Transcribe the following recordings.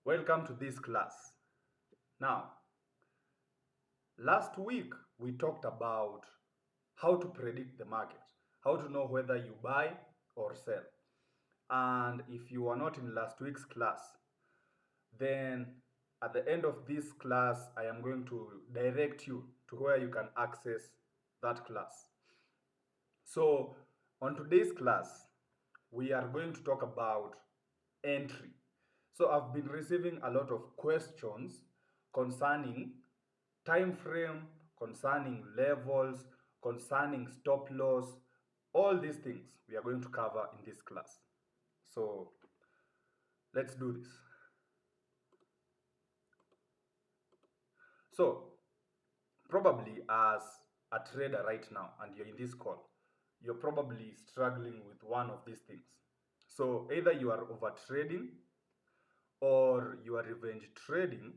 Welcome to this class. Now, last week we talked about how to predict the market, how to know whether you buy or sell. And if you were not in last week's class, then at the end of this class, I am going to direct you to where you can access that class. So, on today's class, we are going to talk about entry. So I've been receiving a lot of questions concerning time frame, concerning levels, concerning stop loss, all these things we are going to cover in this class. So let's do this. So probably as a trader right now and you're in this call, you're probably struggling with one of these things. So either you are over trading, or you are revenge trading,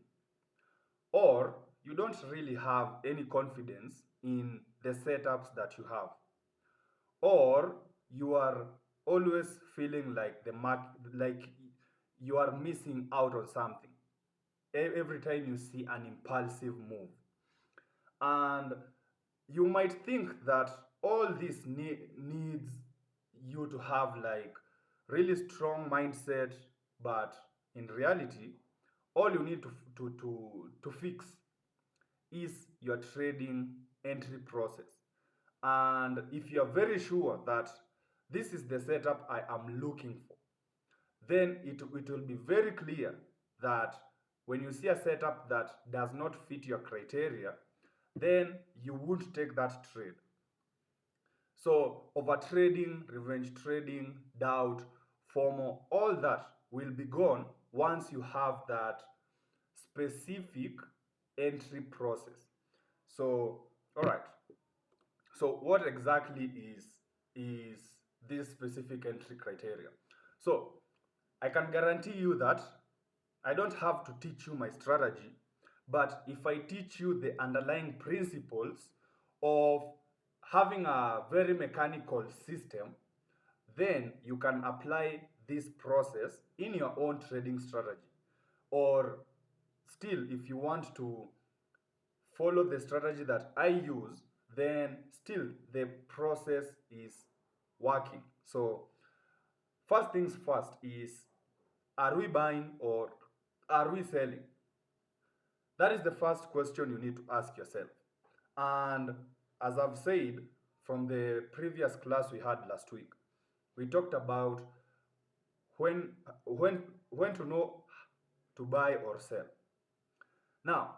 or you don't really have any confidence in the setups that you have, or you are always feeling like like you are missing out on something every time you see an impulsive move. And you might think that all this needs you to have like really strong mindset, but in reality, all you need to fix is your trading entry process. And if you are very sure that this is the setup I am looking for, then it will be very clear that when you see a setup that does not fit your criteria, then you would take that trade. So over trading, revenge trading, doubt, FOMO, all that will be gone once you have that specific entry process. So, all right. So what exactly is this specific entry criteria? So I can guarantee you that I don't have to teach you my strategy, but if I teach you the underlying principles of having a very mechanical system, then you can apply this process in your own trading strategy. Or still, if you want to follow the strategy that I use, then still the process is working. So, first things first is, are we buying or are we selling? That is the first question you need to ask yourself. And as I've said from the previous class we had last week, we talked about when when when to know to buy or sell. Now,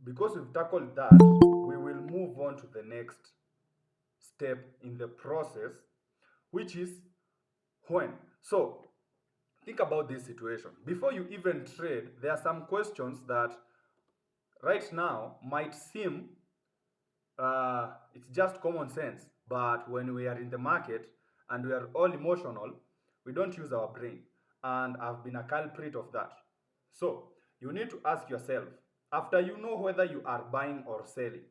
because we've tackled that, we will move on to the next step in the process, which is when. So, think about this situation. Before you even trade, there are some questions that right now might seem it's just common sense, but when we are in the market and we are all emotional, we don't use our brain. And I've been a culprit of that. So, you need to ask yourself, after you know whether you are buying or selling,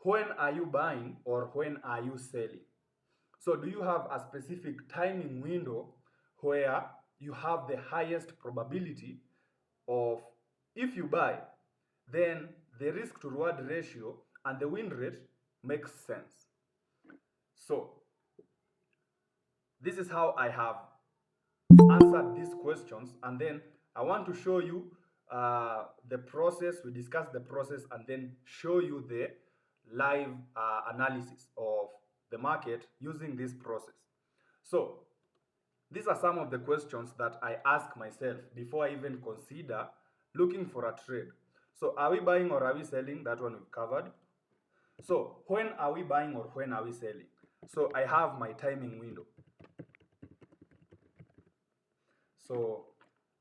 when are you buying or when are you selling? So, do you have a specific timing window where you have the highest probability of, if you buy, then the risk to reward ratio and the win rate makes sense? So, this is how I have answered these questions, and then I want to show you the process. We discuss the process and then show you the live analysis of the market using this process. So these are some of the questions that I ask myself before I even consider looking for a trade. So are we buying or are we selling? That one we've covered. So when are we buying or when are we selling? So I have my timing window. So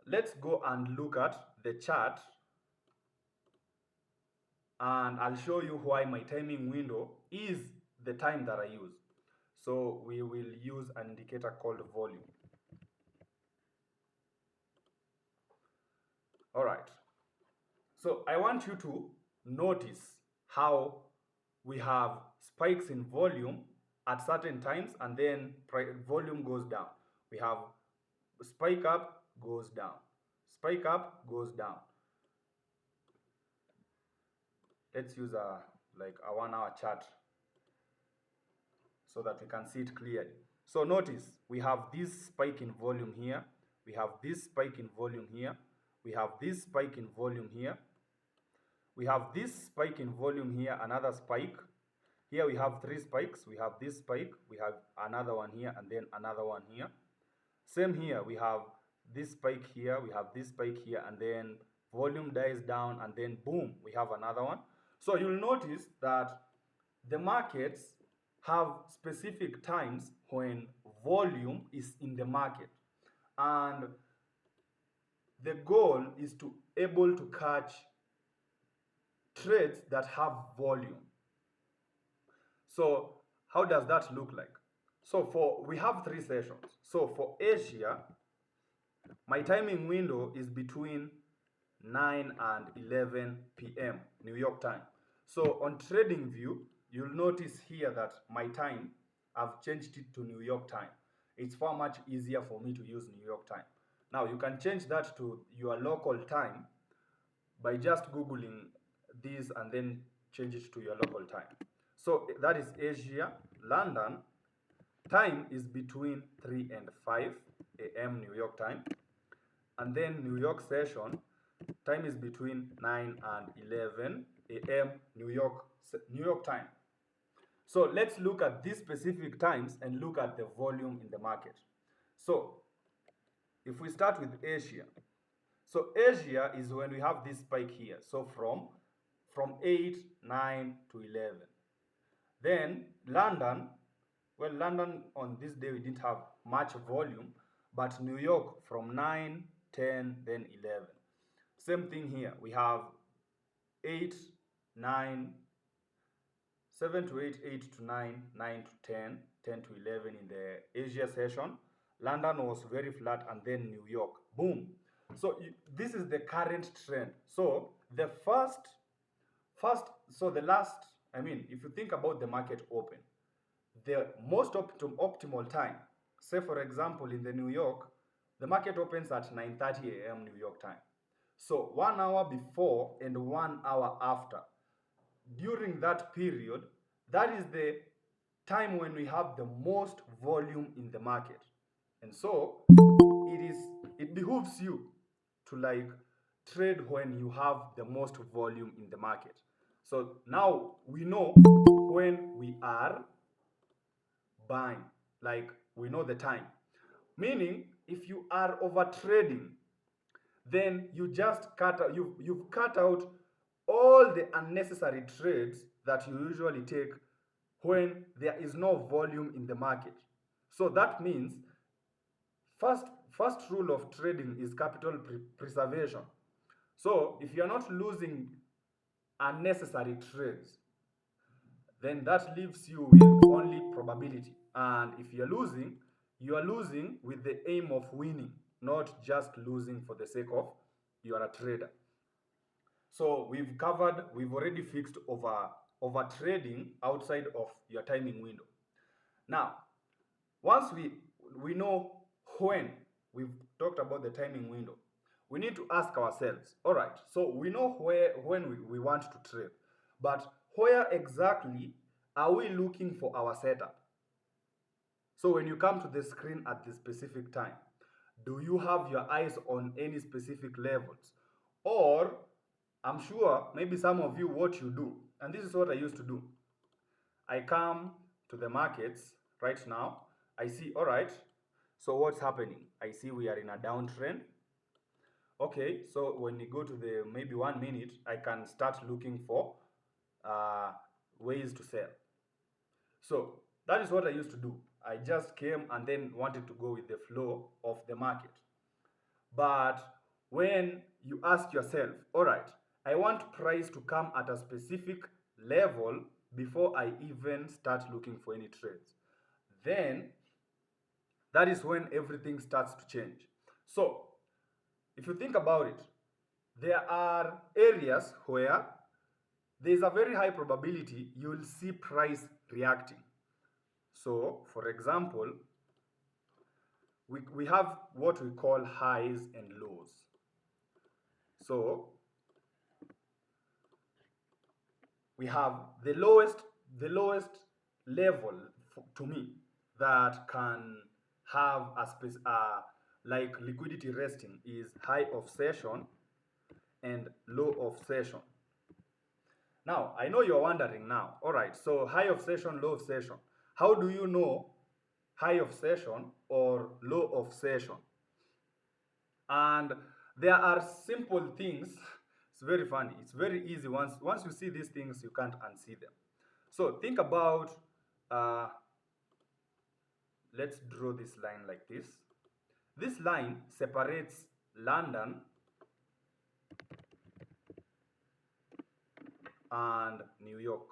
let's go and look at the chart, and I'll show you why my timing window is the time that I use. So we will use an indicator called volume. All right. So I want you to notice how we have spikes in volume at certain times and then volume goes down. We have spike up, goes down, spike up, goes down. Let's use like a 1 hour chart so that we can see it clearly. So notice we have this spike in volume here, we have this spike in volume here, we have this spike in volume here, we have this spike in volume here, another spike. Here we have 3 spikes. We have this spike, we have another one here, and then another one here. Same here, we have this spike here, we have this spike here, and then volume dies down, and then boom, we have another one. So you'll notice that the markets have specific times when volume is in the market, and the goal is to able to catch trades that have volume. So how does that look like? So we have 3 sessions. So for Asia, my timing window is between 9 and 11 p.m. New York time. So on TradingView, you'll notice here that my time, I've changed it to New York time. It's far much easier for me to use New York time. Now you can change that to your local time by just Googling this and then change it to your local time. So that is Asia. London time is between 3 and 5 a.m. New York time. And then New York session time is between 9 and 11 a.m. New York time. So let's look at these specific times and look at the volume in the market. So if we start with Asia, so Asia is when we have this spike here. So from 8, 9 to 11. Then London, well, London on this day we didn't have much volume, but New York from 9, 10, then 11. Same thing here. We have 8, 9, 7 to 8, 8 to 9, 9 to 10, 10 to 11 in the Asia session. London was very flat, and then New York, boom. So this is the current trend. So the if you think about the market open, the most optimal time, say for example in the New York, the market opens at 9:30 a.m. New York time. So 1 hour before and 1 hour after, during that period, that is the time when we have the most volume in the market. And so it behooves you to like trade when you have the most volume in the market. So now we know when we are buying, like we know the time. Meaning if you are over trading, then you've cut out all the unnecessary trades that you usually take when there is no volume in the market. So that means first rule of trading is capital preservation. So if you're not losing unnecessary trades, then that leaves you with only probability. And if you're losing, you are losing with the aim of winning, not just losing for the sake of you are a trader. So we've already fixed over trading outside of your timing window. Now, once we know when we've talked about the timing window, we need to ask ourselves, all right, so we know when we want to trade, but where exactly are we looking for our setup? So when you come to the screen at the specific time, do you have your eyes on any specific levels? Or I'm sure maybe some of you, what you do, and this is what I used to do. I come to the markets right now. I see, all right, so what's happening? I see we are in a downtrend. Okay, so when you go to the maybe 1 minute, I can start looking for ways to sell. So that is what I used to do. I just came and then wanted to go with the flow of the market. But when you ask yourself, all right, I want price to come at a specific level before I even start looking for any trades, then that is when everything starts to change. So if you think about it, there are areas where there's a very high probability you'll see price reacting. So for example, we have what we call highs and lows. So we have the lowest level to me that can have a like liquidity resting is high of session and low of session. Now I know you're wondering now, all right, so high of session, low of session, how do you know high of session or low of session? And there are simple things. It's very funny, it's very easy. Once you see these things, you can't unsee them. So think about, uh, let's draw this line like this. This line separates London and New York.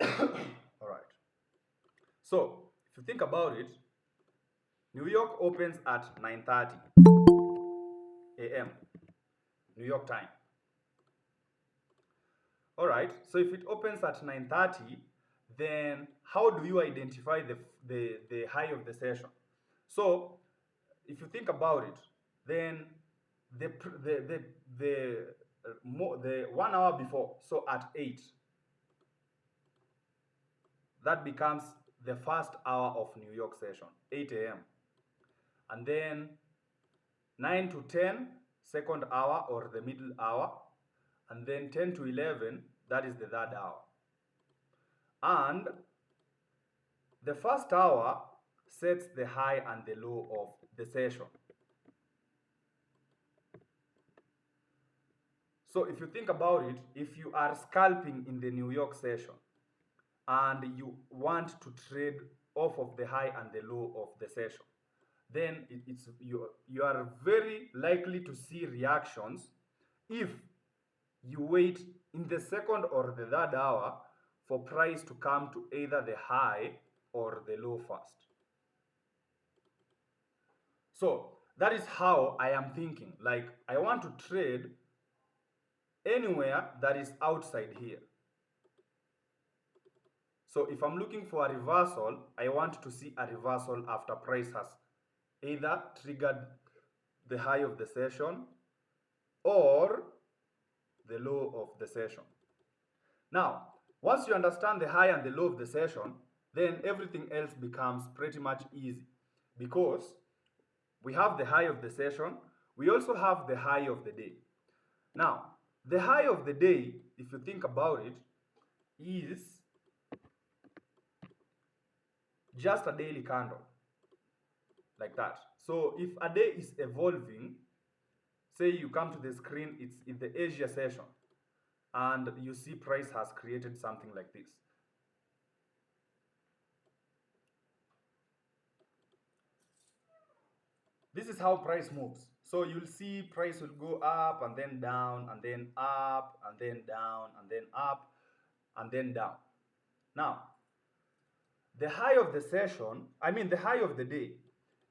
All right. So if you think about it, New York opens at 9:30 a.m. New York time. All right. So if it opens at 9:30, then how do you identify the high of the session? So if you think about it, then the 1 hour before, so at 8, that becomes the first hour of New York session, 8 a.m. And then 9 to 10, second hour or the middle hour. And then 10 to 11, that is the third hour. And the first hour sets the high and the low of the session. So if you think about it, if you are scalping in the New York session and you want to trade off of the high and the low of the session, then you are very likely to see reactions if you wait in the second or the third hour for price to come to either the high or the low first. So that is how I am thinking. Like, I want to trade anywhere that is outside here. So if I'm looking for a reversal, I want to see a reversal after price has either triggered the high of the session or the low of the session. Now, once you understand the high and the low of the session, then everything else becomes pretty much easy, because we have the high of the session, we also have the high of the day. Now, the high of the day, if you think about it, is just a daily candle, like that. So if a day is evolving, say you come to the screen, it's in the Asia session, and you see price has created something like this. This is how price moves. So you'll see price will go up and then down and then up and then down and then up and then down. Now, the high of the session, the high of the day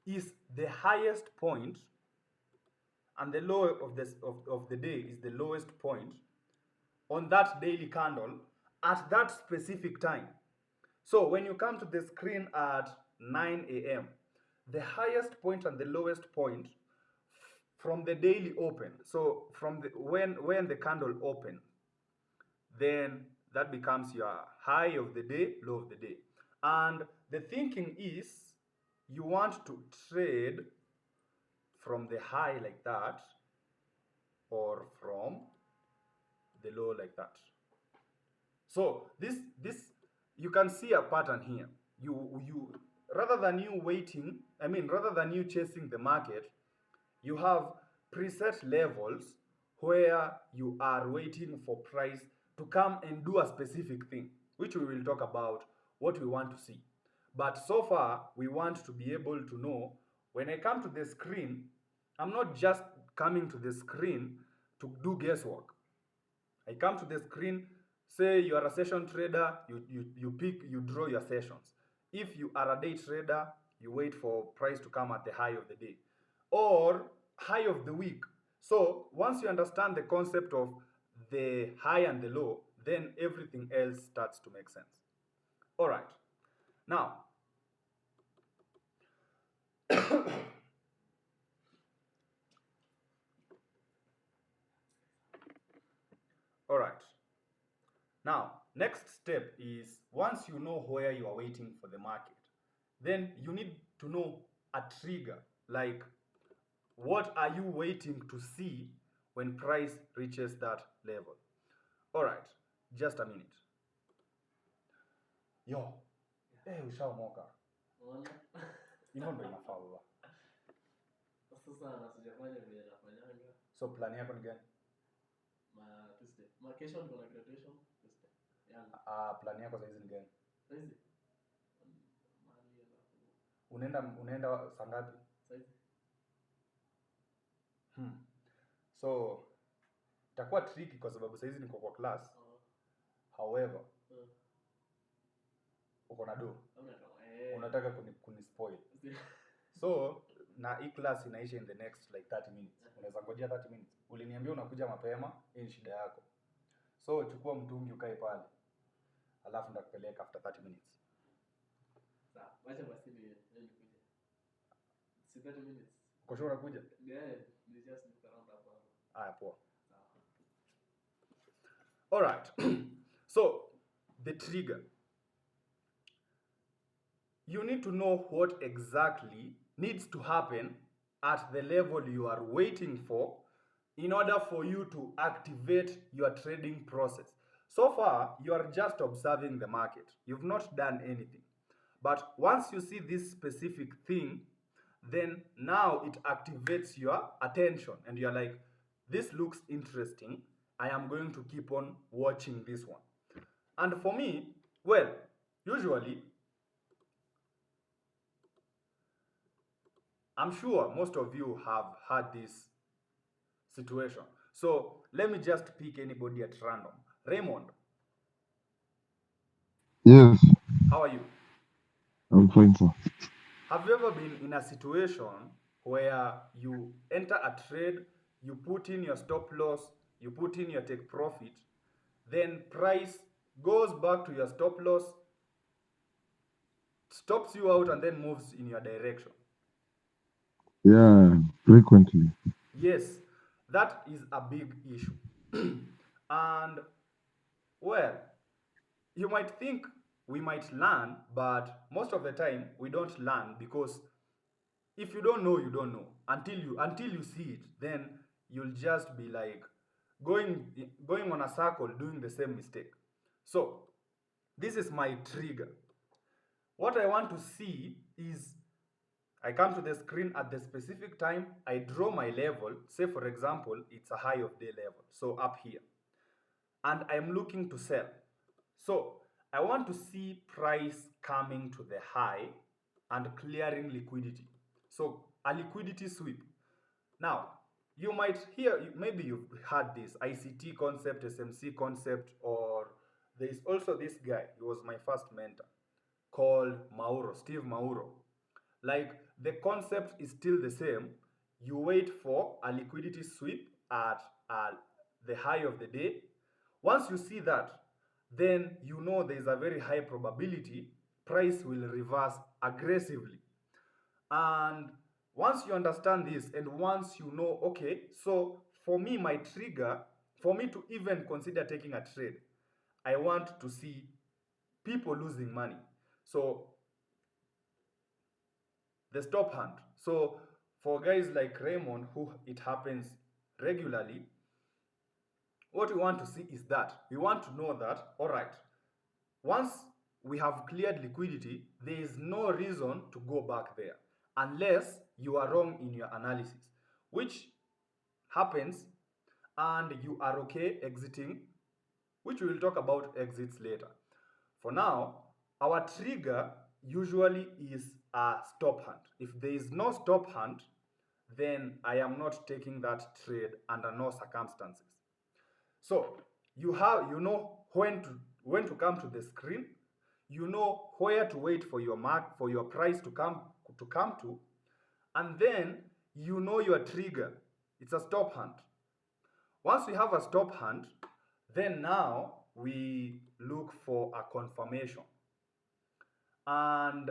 is the highest point, and the low of the day is the lowest point on that daily candle at that specific time. So when you come to the screen at 9 a.m., the highest point and the lowest point from the daily open, so from the when the candle open, then that becomes your high of the day, low of the day. And the thinking is, you want to trade from the high like that or from the low like that. So this you can see a pattern here. You rather than you waiting, rather than you chasing the market, you have preset levels where you are waiting for price to come and do a specific thing, which we will talk about what we want to see. But so far, we want to be able to know, when I come to the screen, I'm not just coming to the screen to do guesswork. I come to the screen, say you are a session trader, you draw your sessions. If you are a day trader, you wait for price to come at the high of the day or high of the week. So once you understand the concept of the high and the low, then everything else starts to make sense. All right. Now, Next step is once you know where you are waiting for the market, then you need to know a trigger. Like, what are you waiting to see when price reaches that level? All right, just a minute. Yo, ushaomoka. Unaona? Hivyo ndo inafaa baba. Sasa na sijafanya vile nafanyanga. So plan yako ni gani? Tuesday. Kesho niko na graduation Tuesday. Yangu. Plan yako saizi ni gani? Saizi. Unaenda saa ngapi? Saizi. So itakuwa tricky kwa sababu saizi niko kwa class. However, uko na do. Unataka kunispoil. So na hii class inaisha in the next like 30 minutes. Unaweza ngojea 30 minutes. Uliniambia unakuja mapema, hii ni shida yako. So chukua mtungi ukae pale. Alafu ndakupeleka after 30 minutes. Sawa, wacha basi nikuje. Si 30 minutes. Uko sure unakuja? Yeah, ni just look around hapa. Aya, poa. All right. So the trigger. You need to know what exactly needs to happen at the level you are waiting for in order for you to activate your trading process. So far, you are just observing the market. You've not done anything. But once you see this specific thing, then now it activates your attention and you're like, this looks interesting. I am going to keep on watching this one. And for me, well, usually, I'm sure most of you have had this situation. So let me just pick anybody at random. Raymond. Yes. How are you? I'm fine, sir. Have you ever been in a situation where you enter a trade, you put in your stop loss, you put in your take profit, then price goes back to your stop loss, stops you out, and then moves in your direction? Yeah, frequently. Yes, that is a big issue. And, well, you might think we might learn, but most of the time we don't learn because if you don't know, you don't know. Until you see it, then you'll just be like going on a circle doing the same mistake. So this is my trigger. What I want to see is I come to the screen at the specific time, I draw my level, say for example, it's a high of day level, so up here. And I'm looking to sell. So I want to see price coming to the high and clearing liquidity. So a liquidity sweep. Now, you might hear, maybe you've had this ICT concept, SMC concept, or there is also this guy, he was my first mentor, called Mauro, Steve Mauro. Like, the concept is still the same. You wait for a liquidity sweep at the high of the day. Once you see that, then you know there is a very high probability price will reverse aggressively. And once you understand this, and once you know, okay, so for me, my trigger, for me to even consider taking a trade, I want to see people losing money. So the stop hand. So for guys like Raymond, who it happens regularly, what we want to see is that we want to know that, all right, once we have cleared liquidity, there is no reason to go back there unless you are wrong in your analysis, which happens, and you are okay exiting, which we will talk about exits later. For now, our trigger usually is a stop hand. If there is no stop hand, then I am not taking that trade under no circumstances. So you know when to come to the screen, you know where to wait for your mark, for your price to come to, and then you know your trigger. It's a stop hand. Once we have a stop hand, then now we look for a confirmation. And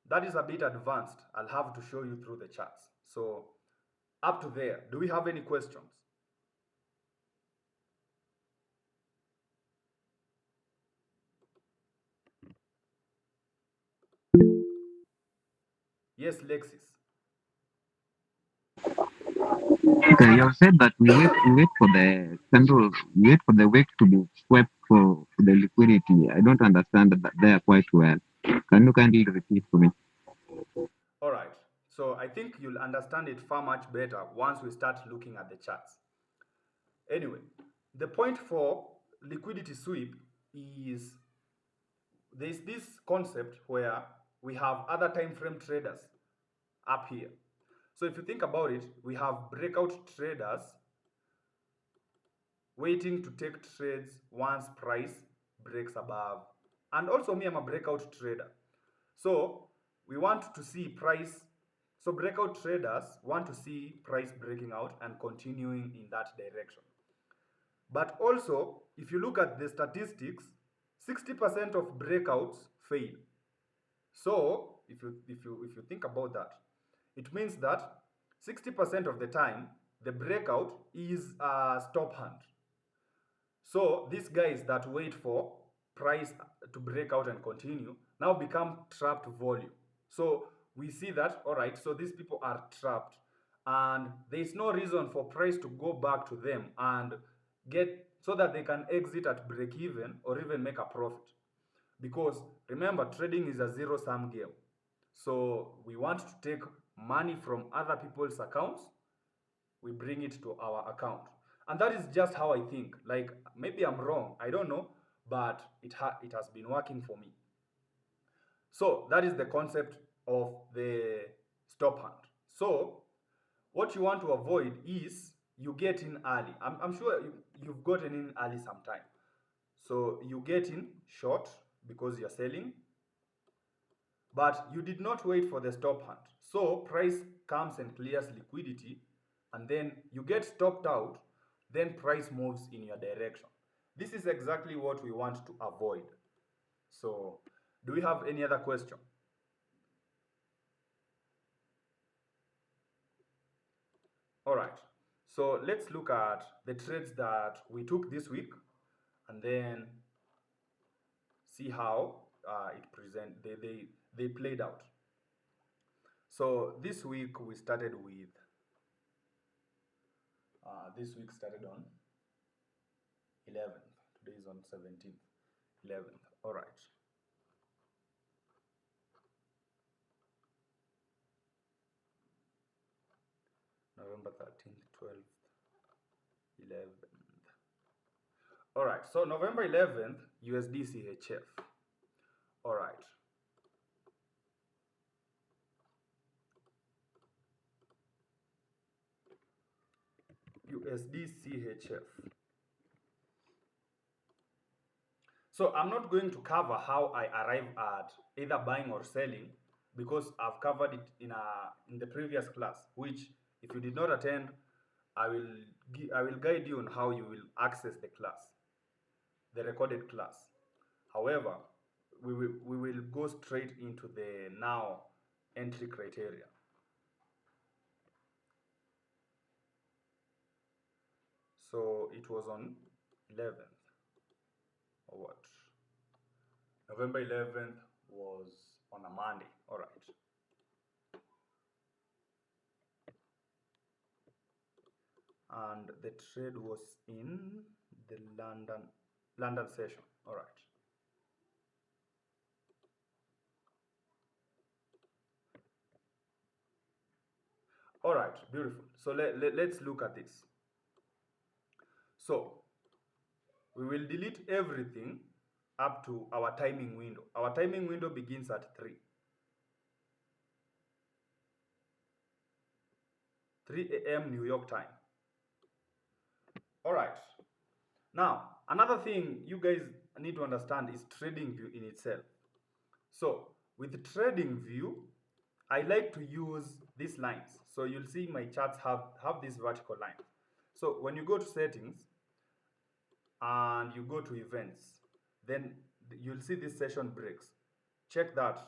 that is a bit advanced. I'll have to show you through the charts. So up to there, do we have any questions? Yes, Lexis. Okay, you have said that we wait for the central, we wait for the wick to be swept for the liquidity. I don't understand that there quite well. Can you kindly repeat for me? All right. So I think you'll understand it far much better once we start looking at the charts. Anyway, the point for liquidity sweep is there's this concept where we have other time frame traders up here. So if you think about it, we have breakout traders waiting to take trades once price breaks above. And also me, I'm a breakout trader. So we want to see price. So breakout traders want to see price breaking out and continuing in that direction. But also, if you look at the statistics, 60% of breakouts fail. So if you think about that, it means that 60% of the time the breakout is a stop hand. So these guys that wait for price to break out and continue now become trapped volume. So we see that, all right, so these people are trapped and there is no reason for price to go back to them and get so that they can exit at break even or even make a profit. Because remember, trading is a zero sum game. So we want to take money from other people's accounts, we bring it to our account. And that is just how I think. Like maybe I'm wrong, I don't know, but it has been working for me. So that is the concept of the stop hand. So what you want to avoid is you get in early. I'm sure you've gotten in early sometime. So you get in short because you're selling, but you did not wait for the stop hand. So price comes and clears liquidity, and then you get stopped out, then price moves in your direction. This is exactly what we want to avoid. So, do we have any other question? All right. So let's look at the trades that we took this week, and then see how they played out. So this week started on 11th. Today is on 17th. 11th. All right. November 13th, 12th, 11th. All right. So November 11th, USD CHF. All right. USD CHF. So I'm not going to cover how I arrive at either buying or selling because I've covered it in the previous class, which if you did not attend, I will guide you on how you will access the class, the recorded class. However, we will go straight into the now entry criteria. So it was on 11th or what? November 11th was on a Monday. All right. And the trade was in the London session. All right. All right, beautiful. So let's look at this. So we will delete everything up to our timing window. Our timing window begins at 3 a.m. New York time. All right. Now, another thing you guys need to understand is trading view in itself. So with trading view, I like to use these lines. So you'll see my charts have these vertical lines. So when you go to settings and you go to events, then you'll see this session breaks. Check that.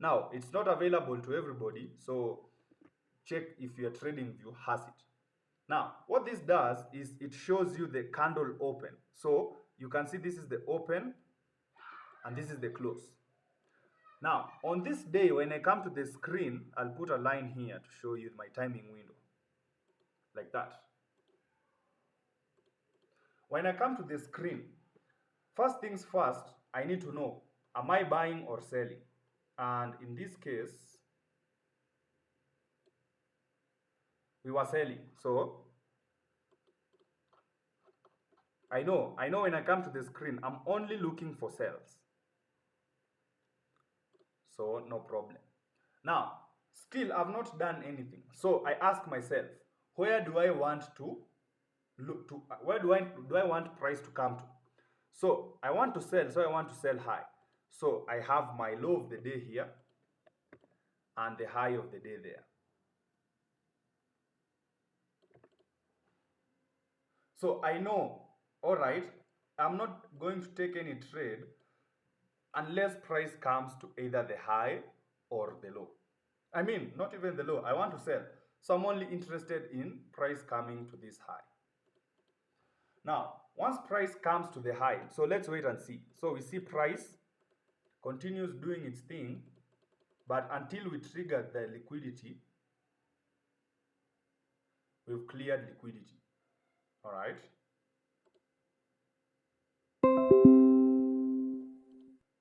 Now, it's not available to everybody, so check if your trading view has it. Now, what this does is it shows you the candle open. So you can see this is the open and this is the close. Now, on this day, when I come to the screen, I'll put a line here to show you my timing window, like that. When I come to the screen, first things first, I need to know, am I buying or selling? And in this case, we were selling. So I know when I come to the screen, I'm only looking for sales. So no problem. Now, still I've not done anything. So I ask myself, where do I want to look to, where do I want price to come to? So I want to sell, so I want to sell high. So I have my low of the day here and the high of the day there. So I know, all right, I'm not going to take any trade unless price comes to either the high or the low. I mean, not even the low. I want to sell. So I'm only interested in price coming to this high. Now, once price comes to the high, so let's wait and see. So we see price continues doing its thing, but until we trigger the liquidity, we've cleared liquidity. All right.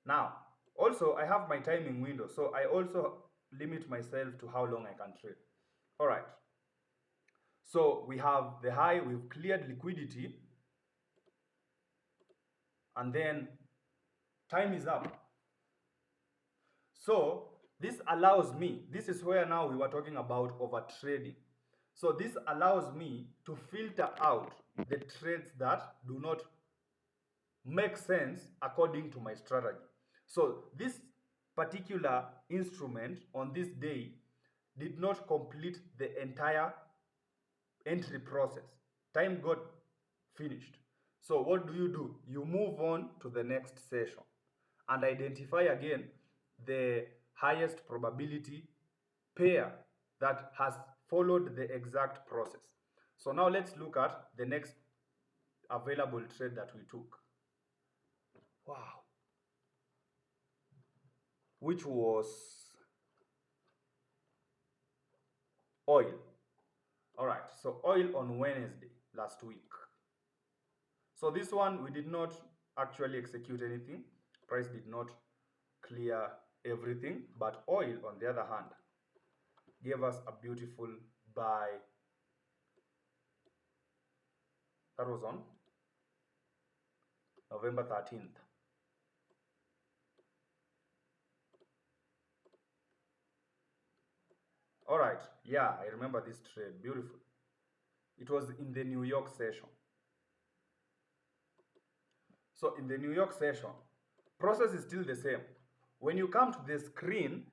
Now, also I have my timing window, so I also limit myself to how long I can trade. All right. So we have the high, we've cleared liquidity, and then time is up. So this allows me, this is where now we were talking about over trading. So this allows me to filter out the trades that do not make sense according to my strategy. So this particular instrument on this day did not complete the entire entry process. Time got finished. So what do? You move on to the next session and identify again the highest probability pair that has followed the exact process. So now let's look at the next available trade that we took. Wow. Which was oil. All right, so oil on Wednesday last week. So this one, we did not actually execute anything. Price did not clear everything, but oil, on the other hand, gave us a beautiful buy. That was on November 13th. All right, yeah, I remember this trade, beautiful. It was in the New York session. So in the New York session, process is still the same. When you come to the screen,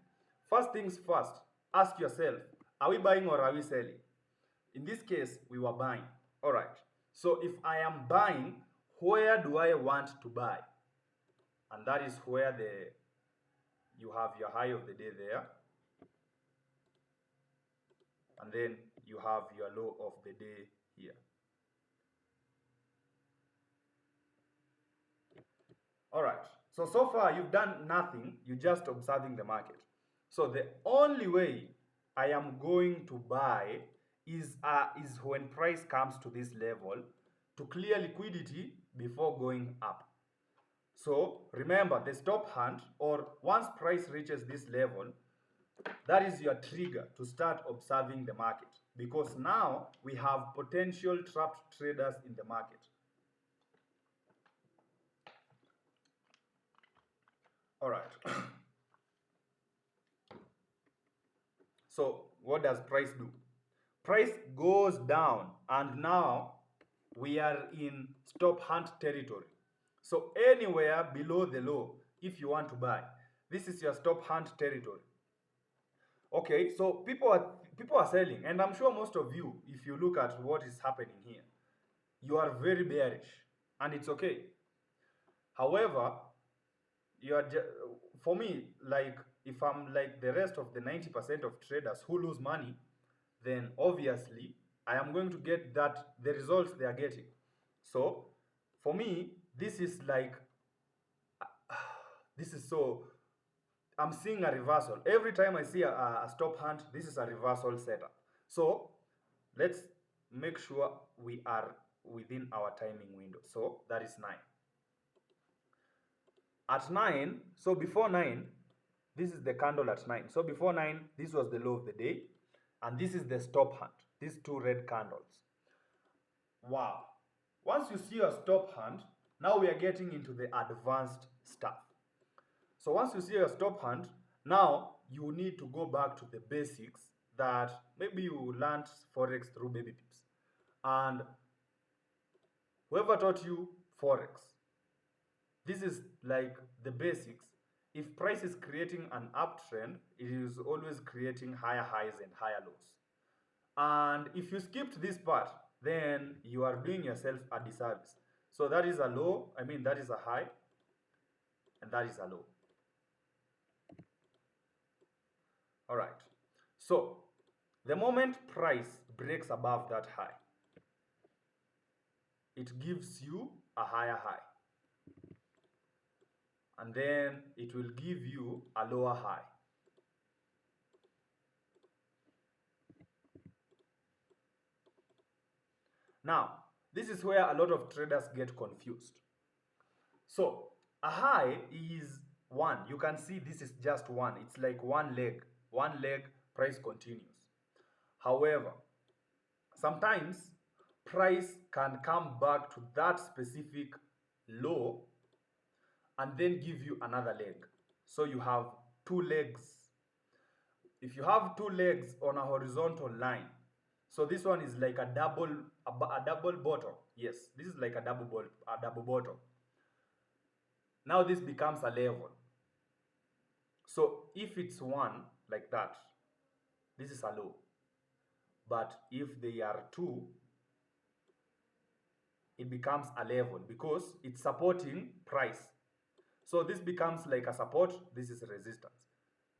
first things first, ask yourself, are we buying or are we selling? In this case, we were buying. All right. So if I am buying, where do I want to buy? And that is where you have your high of the day there. And then you have your low of the day here. All right. So far you've done nothing. You're just observing the market. So the only way I am going to buy is when price comes to this level to clear liquidity before going up. So remember the stop hunt, or once price reaches this level, that is your trigger to start observing the market, because now we have potential trapped traders in the market. All right. So what does price do? Price goes down, and now we are in stop hunt territory. So anywhere below the low, if you want to buy, this is your stop hunt territory. Okay, so people are selling, and I'm sure most of you, if you look at what is happening here, you are very bearish, and it's okay. However, for me, like, if I'm like the rest of the 90% of traders who lose money, then obviously I am going to get the results they are getting. So for me, this is like this is so I'm seeing a reversal. Every time I see a stop hunt, this is a reversal setup. So let's make sure we are within our timing window. So that is 9. At 9, so before 9, this is the candle at 9. So before 9, this was the low of the day. And this is the stop hunt. These two red candles. Wow. Once you see a stop hunt, now we are getting into the advanced stuff. So once you see a stop hunt, now you need to go back to the basics that maybe you learned Forex through baby pips. And whoever taught you Forex, this is like the basics. If price is creating an uptrend, it is always creating higher highs and higher lows. And if you skipped this part, then you are doing yourself a disservice. So that is a low, that is a high, and that is a low. All right. So the moment price breaks above that high, it gives you a higher high. And then it will give you a lower high. Now, this is where a lot of traders get confused. So a high is 1. You can see this is just 1. It's like one leg. One leg, price continues. However, sometimes price can come back to that specific low and then give you another leg. So you have 2 legs. If you have 2 legs on a horizontal line, so this one is like a double bottom. Yes, this is like a double bottom. Now this becomes a level. So if it's 1 like that, this is a low. But if they are 2, it becomes a level because it's supporting price. So this becomes like a support, this is resistance.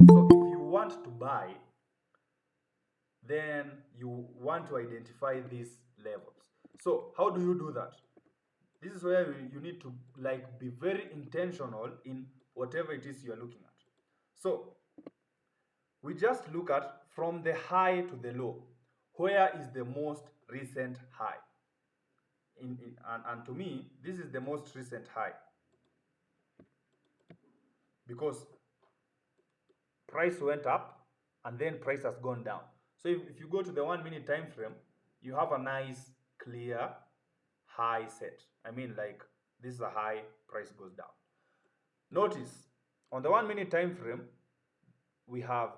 So if you want to buy, then you want to identify these levels. So how do you do that? This is where you need to be very intentional in whatever it is you're looking at. So we just look at from the high to the low. Where is the most recent high? And to me, this is the most recent high. Because price went up and then price has gone down. So if you go to the 1 minute time frame, you have a nice clear high set. This is a high, price goes down. Notice on the 1 minute time frame, we have,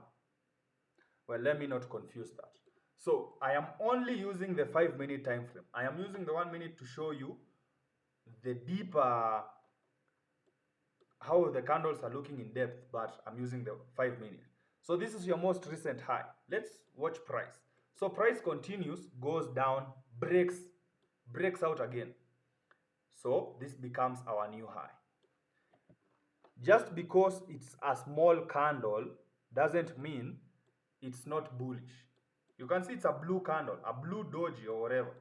well, let me not confuse that. So I am only using the 5 minute time frame. I am using the 1 minute to show you the deeper, how the candles are looking in depth, but I'm using the 5 minute. So this is your most recent high. Let's watch price. So price continues, goes down, breaks out again. So this becomes our new high. Just because it's a small candle doesn't mean it's not bullish. You can see it's a blue candle, a blue doji or whatever.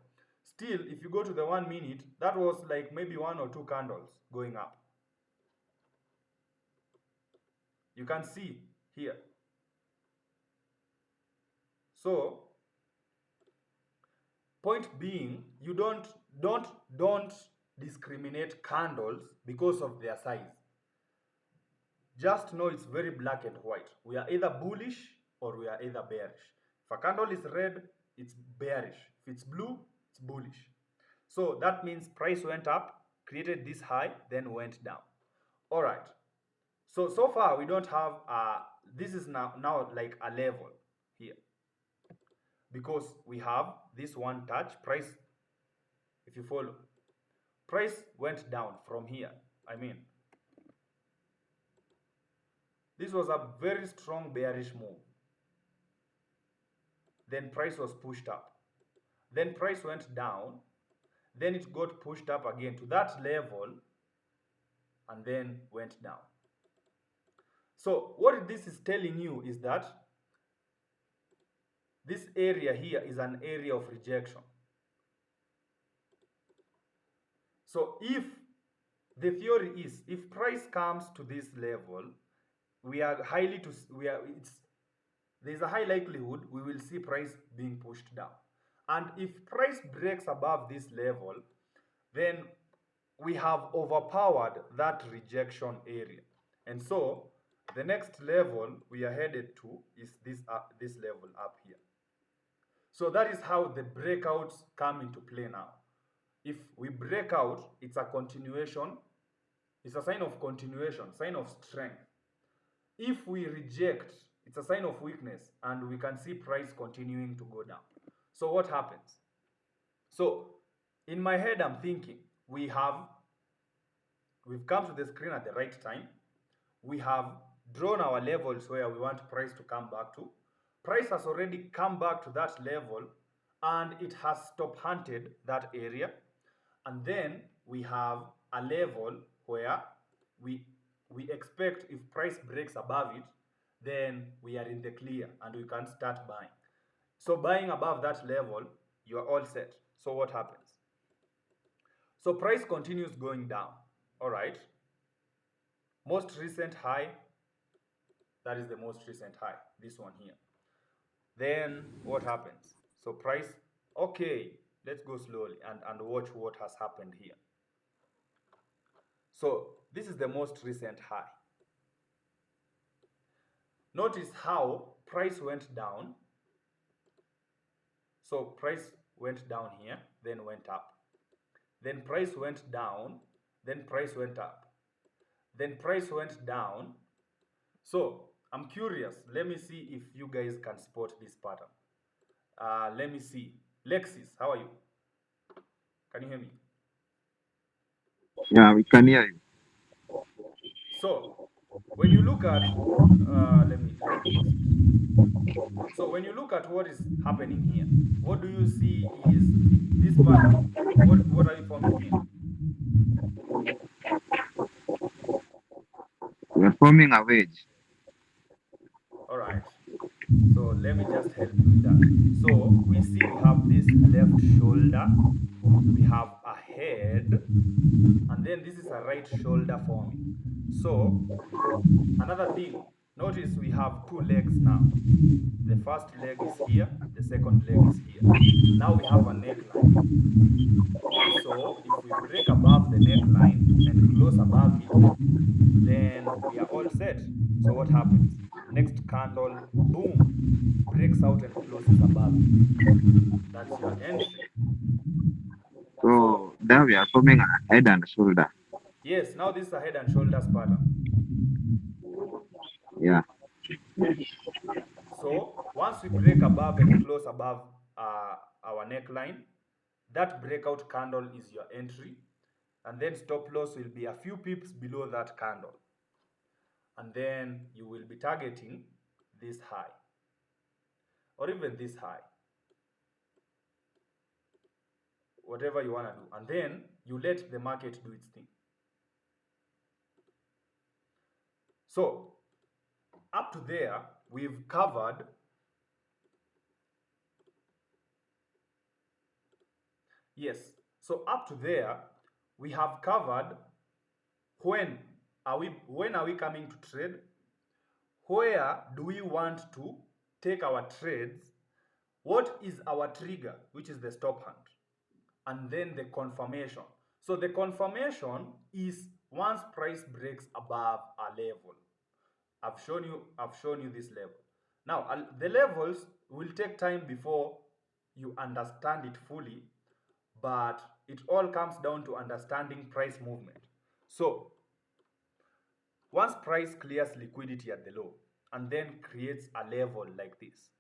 Still, if you go to the 1 minute, that was like maybe 1 or 2 candles going up. You can see here. So, point being, you don't discriminate candles because of their size. Just know it's very black and white. We are either bullish or we are either bearish. If a candle is red, it's bearish. If it's blue, it's bullish. So that means price went up, created this high, then went down. All right. So far we don't have this is now like a level here, because we have this one touch. Price, if you follow, price went down from here. This was a very strong bearish move. Then price was pushed up. Then price went down. Then it got pushed up again to that level and then went down. So what this is telling you is that this area here is an area of rejection. So if the theory is, if price comes to this level, we are highly to we are it's there's a high likelihood we will see price being pushed down. And if price breaks above this level, then we have overpowered that rejection area. And so the next level we are headed to is this level up here. So that is how the breakouts come into play now. If we break out, it's a continuation, it's a sign of continuation, sign of strength. If we reject, it's a sign of weakness, and we can see price continuing to go down. So what happens? So in my head, I'm thinking we've come to the screen at the right time. We have drawn our levels where we want price to come back to. Price has already come back to that level, and it has stop hunted that area. And then we have a level where we we expect if price breaks above it, then we are in the clear and we can start buying. So buying above that level, you are all set. So what happens? So price continues going down. All right. Most recent high, that is the most recent high, this one here. Then what happens? So price, okay, let's go slowly and watch what has happened here. So this is the most recent high. Notice how price went down. So price went down here, then went up. Then price went down, then price went up. Then price went down. So I'm curious. Let me see if you guys can spot this pattern. Let me see. Lexis, how are you? Can you hear me? Yeah, we can hear you. So when you look at, let me fix it. So when you look at what is happening here, what do you see is this pattern? What are you forming here? We're forming a wedge. All right. So let me just help you with that. So we see we have this left shoulder, we have a head, and then this is a right shoulder forming. So another thing, notice we have two legs now. The first leg is here, the second leg is here. Now we have a neckline. So if we break above the neckline and close above it, then we are all set. So what happens? Next candle, boom, breaks out and closes above it. That's your entry. So So now we are forming a head and shoulder. yes, now this is a head and shoulders pattern. Yeah. So once we break above and close above our neckline, that breakout candle is your entry, and then stop loss will be a few pips below that candle, and then you will be targeting this high or even this high, whatever you want to do, and then you let the market do its thing. So up to there we've covered yes, so up to there we have covered when are we coming to trade, where do we want to take our trades, what is our trigger, which is the stop hunt, and then the confirmation. So the confirmation is once price breaks above a level. I've shown you this level. Now the levels will take time before you understand it fully, but it all comes down to understanding price movement. So once price clears liquidity at the low and then creates a level like this,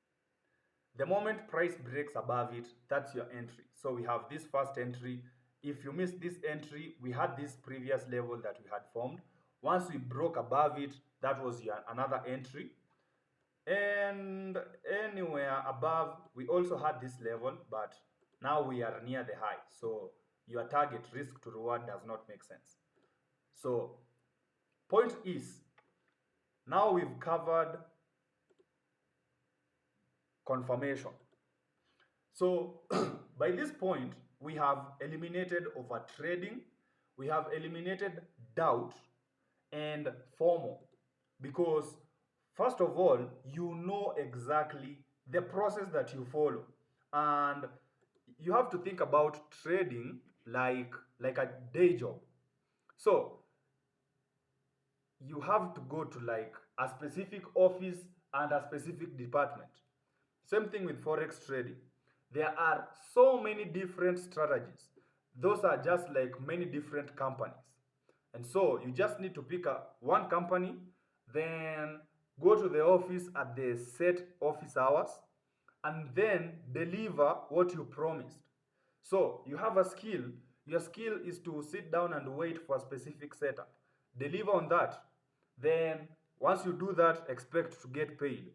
the moment price breaks above it, that's your entry. So we have this first entry. If you miss this entry, we had this previous level that we had formed. Once we broke above it, that was your another entry. And anywhere above, we also had this level, but now we are near the high. So your target risk to reward does not make sense. So point is, now we've covered confirmation. So by this point, we have eliminated over trading, we have eliminated doubt and FOMO. because first of all, you know exactly the process that you follow, and you have to think about trading like a day job. So you have to go to like a specific office and a specific department. Same thing with forex trading. There are so many different strategies. Those are just like many different companies. And so you just need to pick one company, then go to the office at the set office hours, and then deliver what you promised. So you have a skill. Your skill is to sit down and wait for a specific setup. Deliver on that. Then once you do that, expect to get paid.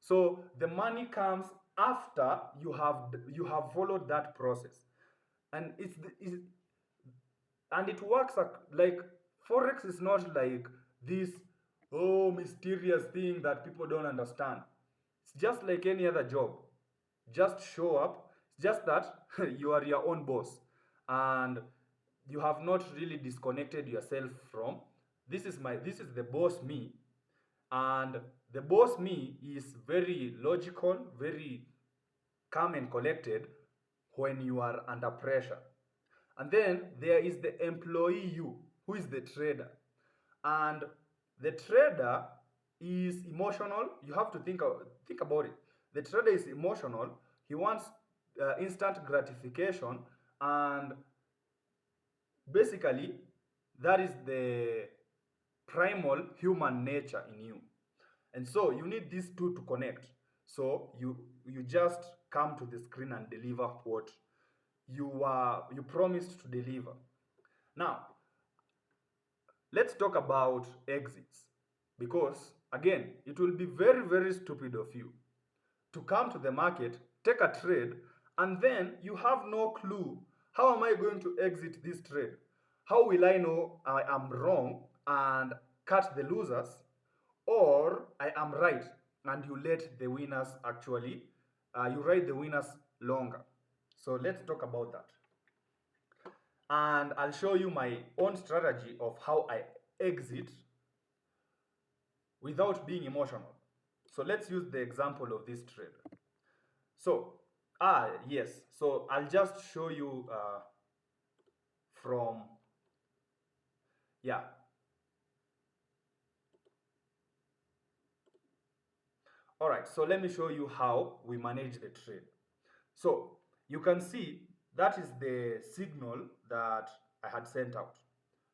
So the money comes after you have followed that process, and it works like forex is not like this mysterious thing that people don't understand. It's just like any other job. Just show up. It's just that you are your own boss, and you have not really disconnected yourself from this is the boss me, and the boss me is very logical, very calm and collected when you are under pressure. And then there is the employee you, who is the trader. And the trader is emotional. You have to think about it. The trader is emotional. He wants instant gratification, and basically that is the primal human nature in you. And so you need these two to connect. So you just come to the screen and deliver what you promised to deliver. Now, let's talk about exits, because again, it will be very very stupid of you to come to the market, take a trade, and then you have no clue, how am I going to exit this trade? How will I know I am wrong and cut the losers, or I am right and you let the winners actually, you ride the winners longer? So let's talk about that. And I'll show you my own strategy of how I exit without being emotional. So let's use the example of this trade. So, yes, so I'll just show you from, yeah. All right, so let me show you how we manage the trade. So you can see that is the signal that I had sent out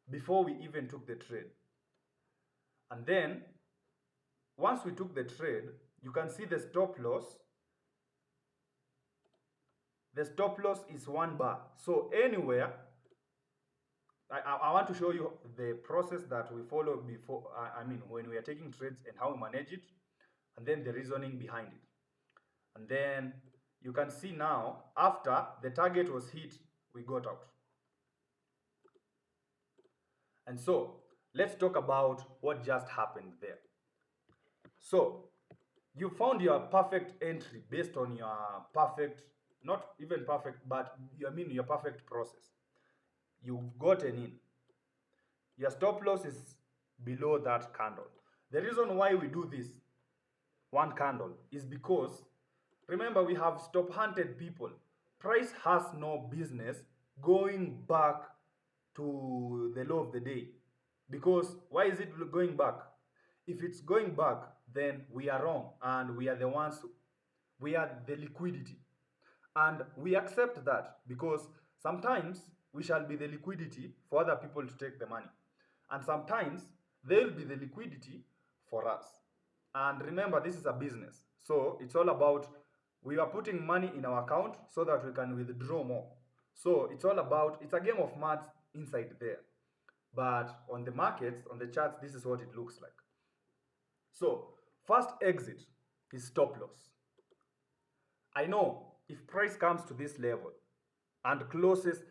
before we even took the trade. And then once we took the trade, you can see the stop loss. The stop loss is 1 bar. So anywhere, I want to show you the process that we follow before, I mean, when we are taking trades and how we manage it, and then the reasoning behind it. And then you can see now, after the target was hit, we got out. And so let's talk about what just happened there. So you found your perfect entry based on your perfect, not even perfect, but I mean your perfect process. You've gotten in. Your stop loss is below that candle. The reason why we do this one candle is because, remember, we have stop hunted people. Price has no business going back to the low of the day. Because why is it going back? If it's going back, then we are wrong, and we are the ones, we are the liquidity. And we accept that because sometimes we shall be the liquidity for other people to take the money. And sometimes they'll be the liquidity for us. And remember, this is a business. So it's all about, we are putting money in our account so that we can withdraw more. So it's all about, it's a game of maths inside there. But on the markets, on the charts, this is what it looks like. So first exit is stop loss. I know if price comes to this level and closes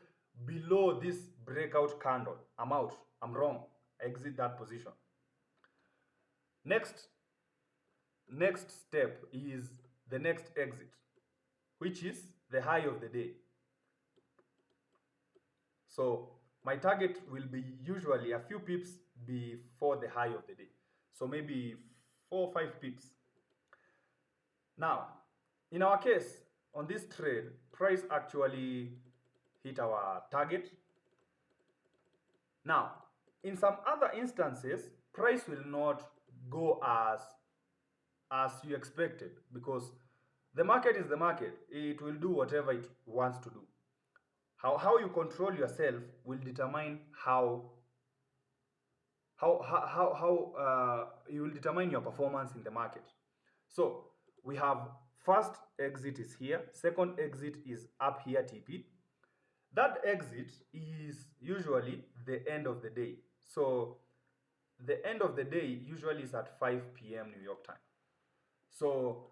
below this breakout candle, I'm out. I'm wrong. I exit that position. Next step is the next exit, which is the high of the day. So my target will be usually a few pips before the high of the day. So maybe 4 or 5 pips. Now, in our case, on this trade, price actually hit our target. Now, in some other instances, price will not go as you expected because the market is the market. It will do whatever it wants to do. How you control yourself will determine how you will determine your performance in the market. So we have first exit is here, second exit is up here TP. That exit is usually the end of the day. So the end of the day usually is at 5 p.m. New York time. So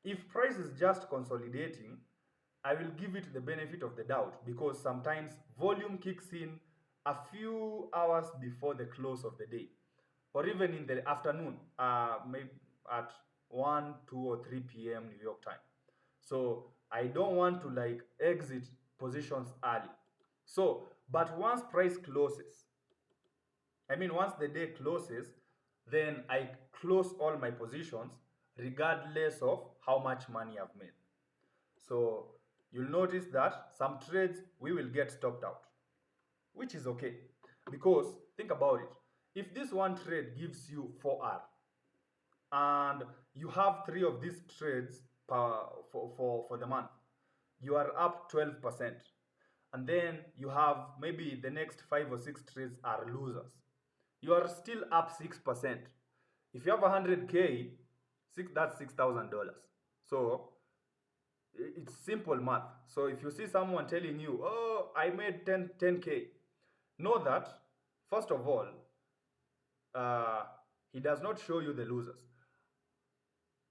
if price is just consolidating, I will give it the benefit of the doubt because sometimes volume kicks in a few hours before the close of the day, or even in the afternoon, maybe at 1, 2, or 3 p.m. New York time. So I don't want to like exit positions early. So, but once price closes, once the day closes, then I close all my positions regardless of how much money I've made. So you'll notice that some trades we will get stopped out, which is okay. Because think about it. If this one trade gives you 4R and you have three of these trades for the month, you are up 12%. And then you have maybe the next 5 or 6 trades are losers. You are still up 6%. If you have 100K, that's $6,000. So it's simple math. So if you see someone telling you, oh, I made 10K, know that, first of all, uh, he does not show you the losers.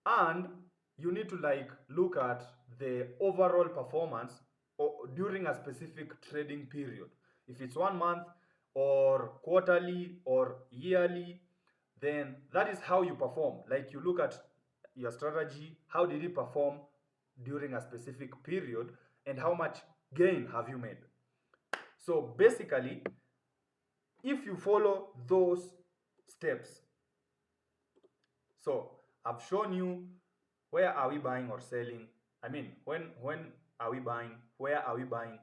And you need to like look at the overall performance during a specific trading period. If it's 1 month or quarterly or yearly, then that is how you perform. Like you look at your strategy, how did it perform during a specific period, and how much gain have you made. So basically, if you follow those steps, so I've shown you where are we buying or selling. When are we buying, where are we buying,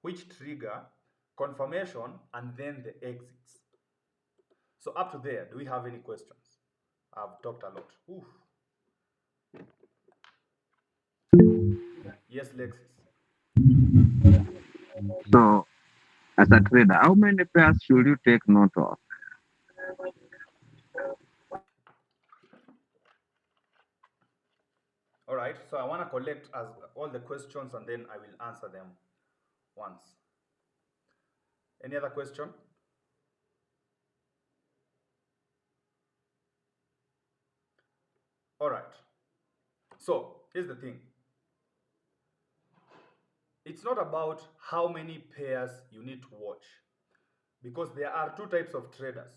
which trigger, confirmation, and then the exits. So up to there, do we have any questions? I've talked a lot. Oof. Yes, Lexis. So, as a trader, how many pairs should you take note of? All right, so I want to collect as all the questions and then I will answer them once. Any other question? All right. So here's the thing. It's not about how many pairs you need to watch because there are two types of traders.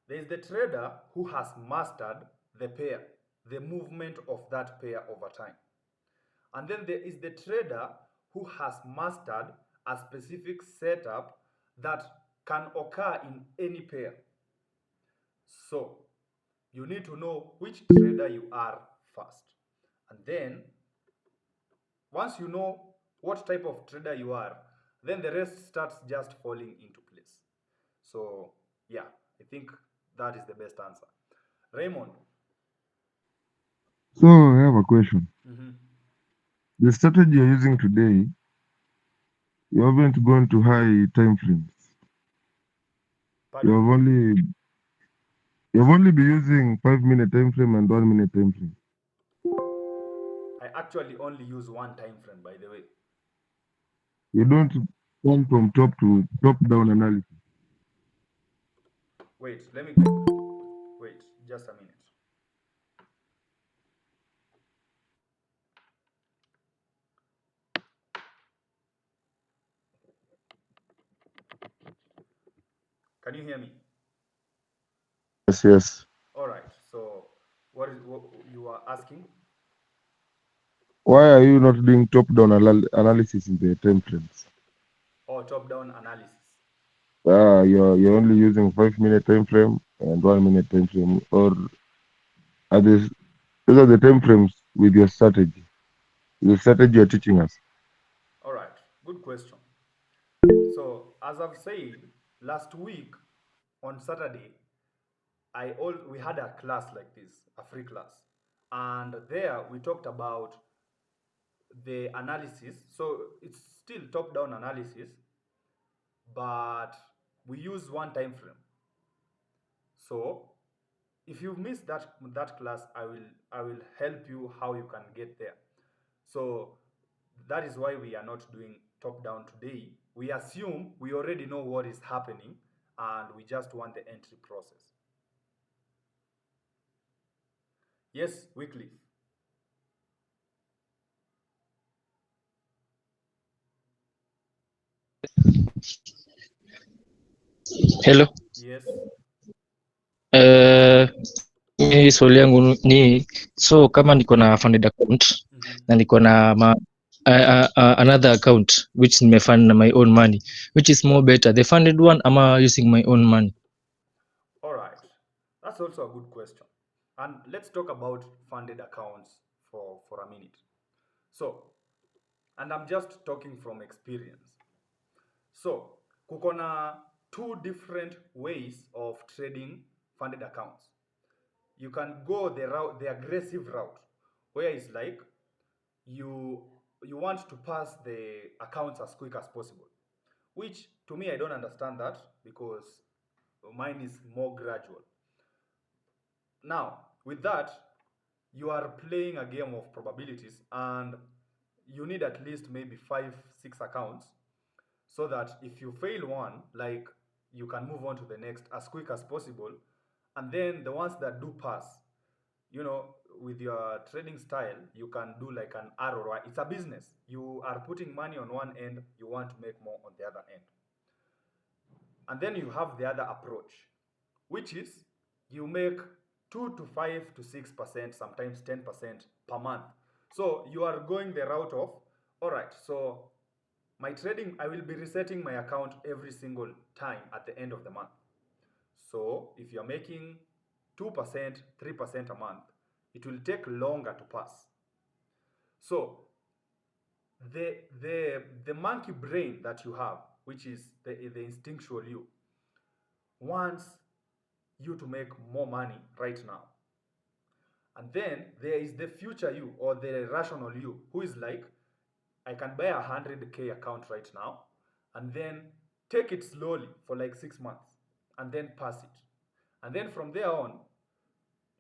There is the trader who has mastered the pair, the movement of that pair over time. And then there is the trader who has mastered a specific setup that can occur in any pair. So you need to know which trader you are first. And then once you know what type of trader you are, then the rest starts just falling into place. So yeah, I think that is the best answer. Raymond. So I have a question. Mm-hmm. The strategy you're using today, you haven't gone to high time frames. Pardon? You've only been using 5 minute time frame and 1 minute time frame. I actually only use one time frame, by the way. You don't come from top to top down analysis. Wait, wait, just a minute. Can you hear me? Yes, yes. All right. So what is what you are asking? Why are you not doing top down analysis in the time frames? Or top-down analysis? You're only using 5 minute time frame and 1 minute time frame, or are this those are the time frames with your strategy. The strategy you're teaching us. All right, good question. So, as I've said, last week on Saturday, we had a class like this, a free class, and there we talked about the analysis. So it's still top-down analysis, but we use one time frame. So if you missed that class, I will help you how you can get there. So that is why we are not doing top down today. We assume we already know what is happening and we just want the entry process. Yes, Wycliffe. Hello. Yes. Uh, mi swali yangu ni so kama niko na funded account Mm-hmm. na niko na another account which nimefund na my own money, which is more better, the funded one ama using my own money? All right. That's also a good question. And let's talk about funded accounts for a minute. So, and I'm just talking from experience. So, kuko na two different ways of trading funded accounts. You can go the aggressive route, where it's like you you want to pass the accounts as quick as possible. Which to me I don't understand that because mine is more gradual. Now, with that, you are playing a game of probabilities and you need at least maybe 5 6 accounts so that if you fail one, like, you can move on to the next as quick as possible. And then the ones that do pass, you know, with your trading style, you can do like an arrow, right? It's a business. You are putting money on one end, you want to make more on the other end. And then you have the other approach, which is you make 2 to 5 to 6%, sometimes 10% per month. So you are going the route of, all right, so my trading, I will be resetting my account every single time at the end of the month. So if you're making 2%, 3% a month, it will take longer to pass. So the monkey brain that you have, which is the instinctual you, wants you to make more money right now. And then there is the future you, or the rational you, who is like, I can buy 100K account right now and then take it slowly for like 6 months and then pass it. And then from there on,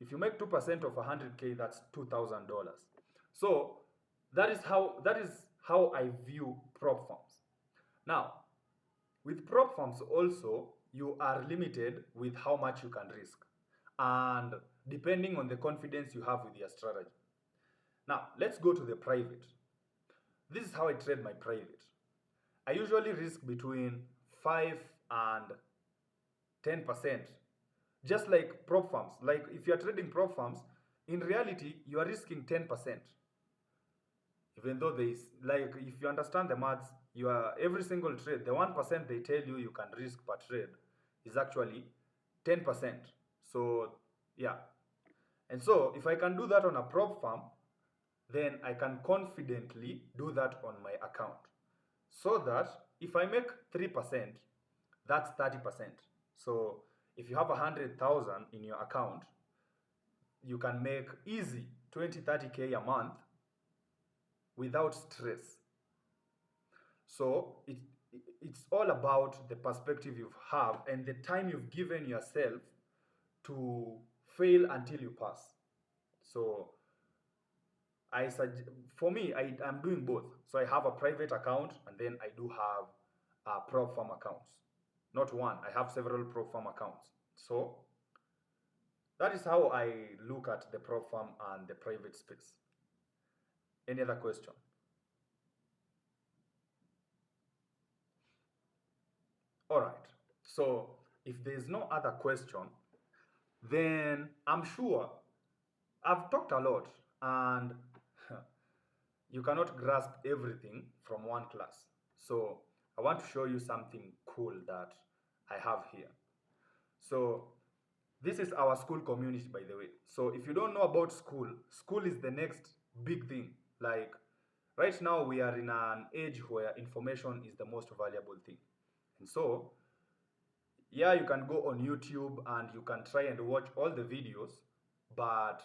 if you make 2% of 100K, that's $2,000. So that is how I view prop firms. Now, with prop firms also, you are limited with how much you can risk and depending on the confidence you have with your strategy. Now, let's go to the private. This is how I trade my private. I usually risk between 5 and 10%. Just like prop firms. Like if you're trading prop firms, in reality, you are risking 10%. Even though there is, like, if you understand the maths, you are every single trade, the 1% they tell you can risk per trade is actually 10%. So yeah. And so if I can do that on a prop firm, then I can confidently do that on my account. So that if I make 3%, that's 30%. So if you have 100,000 in your account, you can make easy 20 30K a month without stress. So it's all about the perspective you have and the time you've given yourself to fail until you pass. So for me, I'm doing both. So I have a private account and then I do have prop firm accounts. Not one, I have several prop firm accounts. So that is how I look at the prop firm and the private space. Any other question? All right. So if there's no other question, then I'm sure I've talked a lot and you cannot grasp everything from one class. So I want to show you something cool that I have here. So this is our school community, by the way. So if you don't know about school, school is the next big thing. Like right now, we are in an age where information is the most valuable thing. And so, yeah, you can go on YouTube and you can try and watch all the videos, but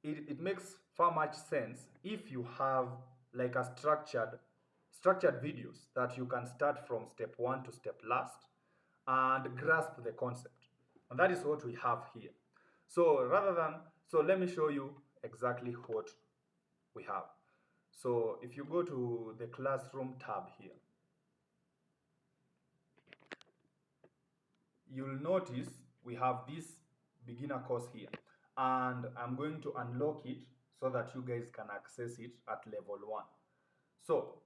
it makes far much sense if you have like a structured videos that you can start from step one to step last and grasp the concept. And that is what we have here. So let me show you exactly what we have. So if you go to the classroom tab here, you'll notice we have this beginner course here, and I'm going to unlock it so that you guys can access it at level 1. So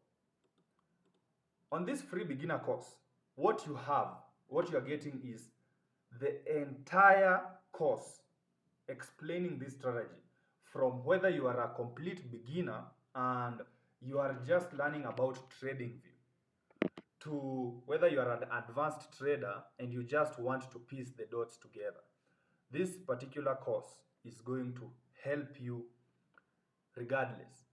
on this free beginner course, what you are getting is the entire course explaining this strategy, from whether you are a complete beginner and you are just learning about TradingView, to whether you are an advanced trader and you just want to piece the dots together. This particular course is going to help you regardless.